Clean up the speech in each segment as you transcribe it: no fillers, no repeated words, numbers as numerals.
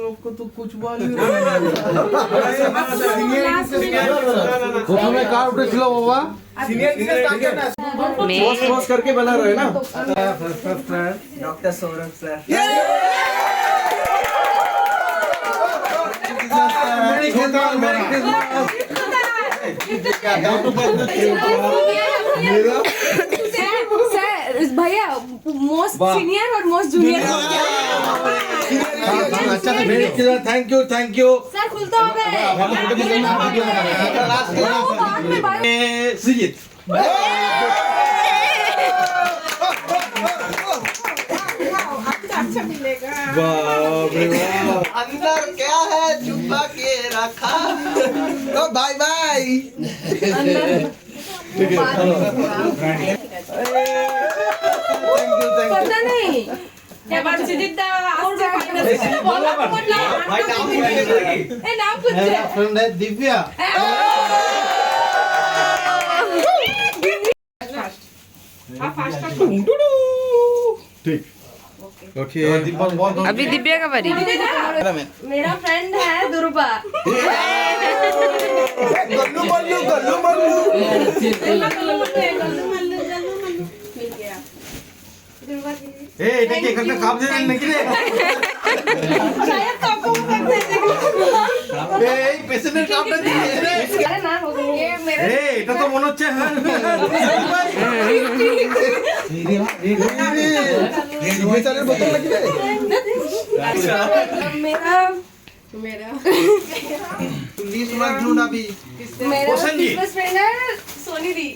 लोग को तो कुछ मालूम প্রথমে কার উঠেছিল বাবা? पॉज करके बना रहे ना। Doctor Saurabh sir. भैया मोस्ट सीनियर और मोस्ट जूनियर अच्छा तो very clear, thank you sir खुलता हो गए सृजित अंदर क्या है छुपा के रखा। तो बाय बाय। पता नहीं এবার সুজিত দা আসছে বলা বললা भाई नाम पूछे এ নাম पूछছে फ्रेंड है दिव्या। ठीक ओके। अभी दिव्या का बारी। मेरा फ्रेंड है दुर्गा गल्लू मल्लू गल्लू मल्लू। ए এটা কি এখানটা কাপ দিলেন নাকি রে? शायद काको सकते এই পেশেন্টের কাপটা দিয়ে রে। अरे ना हो गई ये मेरे ए এটা তো মনে হচ্ছে হ্যাঁ बेचारे बोतल लगी रे। मेरा मेरा पुलिस वाला ढूंढ अभी। मेरा रोशन जी। बिजनेस फ्रेंड है सोनी दी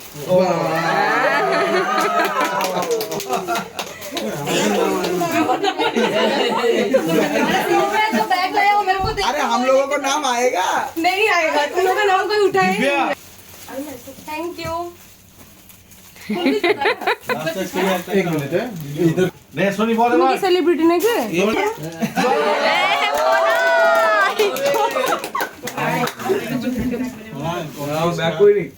तो बैग लाया हो मेरे को देख अरे हम लोगों को नाम आएगा। नहीं आएगा तुम लोग का नाम कोई उठाए थैंक यू एक मिनट है इधर নে সোনি বল এবার सेलिब्रिटी ने के बैक कोई नहीं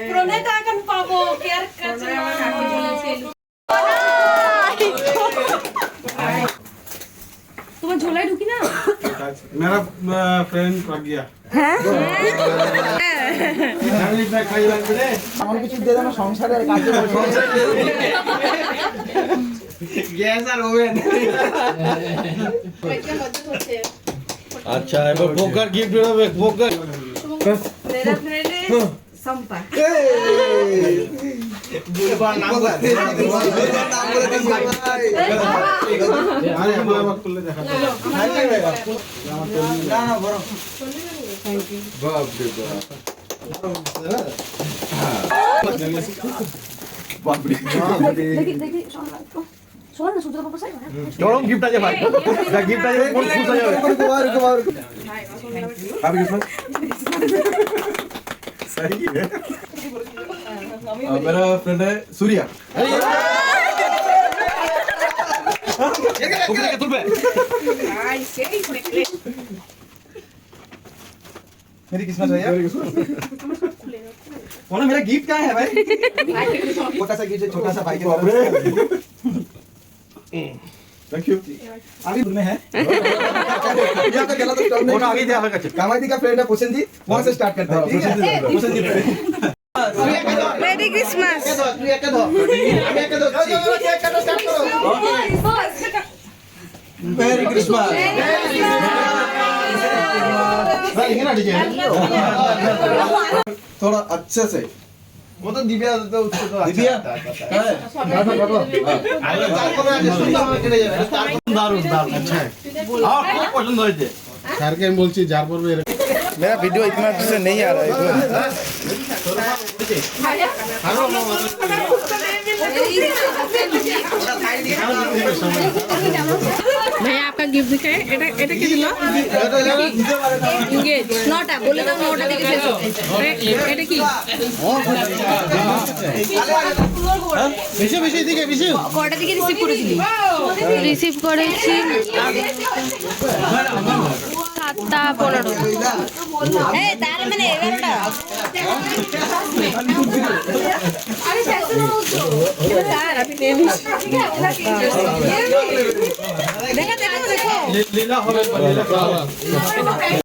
প্রণেতা এখন পাবো কেয়ার কাছে তোমার ঝোলায় ঢুকি না मेरा फ्रेंड प्रज्ञा फैमिली पैक খাই লাগবে রে আমার কিছু দিয়ে দাও সংসারের কাজে গ্যাস আর ওভেন। আচ্ছা এবার পোকার গিফট হবে পোকার मेरा फ्रेंड है संपा বুলবার নাম বলে দিন ভাই। আরে আমার আবার করলে দেখা যাবে না না বড় বাপ রে বাপ देखी देखी सोना ना सूत्र पापा साइड চরম গিফট আছে ভাই যা গিফট আছে কোন খুশ হয়ে যাবে अभी किस सही है मेरा फ्रेंड है सूर्या मेरी किस्मत भैया। कौन मेरा गिफ्ट क्या है भाई? छोटा सा गिफ्ट है छोटा सा भाई के तरफ। थैंक यू अभी में है यहाँ का गला तो स्टॉप फोटो नहीं। आगे दिया होगा कामायती का फ्रेंड है पोषण जी, वहाँ से स्टार्ट करते हैं। ठीक है पोषण जी मेरी क्रिसमस। मेरी क्रिसमस। थोड़ा अच्छे से वो तो दिव्या तो उसको तो दिव्या দারুণ দারুণ अच्छा है আমার খুব পছন্দ হয়েছে স্যারকে আমি বলছি যার পড়বে मेरा वीडियो इतना अच्छे से नहीं आ रहा है। भैया आपका गिफ्ट दिखाए এটা এটা কি দিলো এনগেজ নটা বলে দাও নটা থেকে শেষ হবে এটা কি বেশি বেশি দিকে বেশি কটা থেকে রিসিভ করেছি 7 8:15 এই তার মানে 11টা আরে ফ্যাশন হাউস তো স্যার আপনি নিয়ে নিন। দেখো দেখো দেখো लीला हॉल पर लीला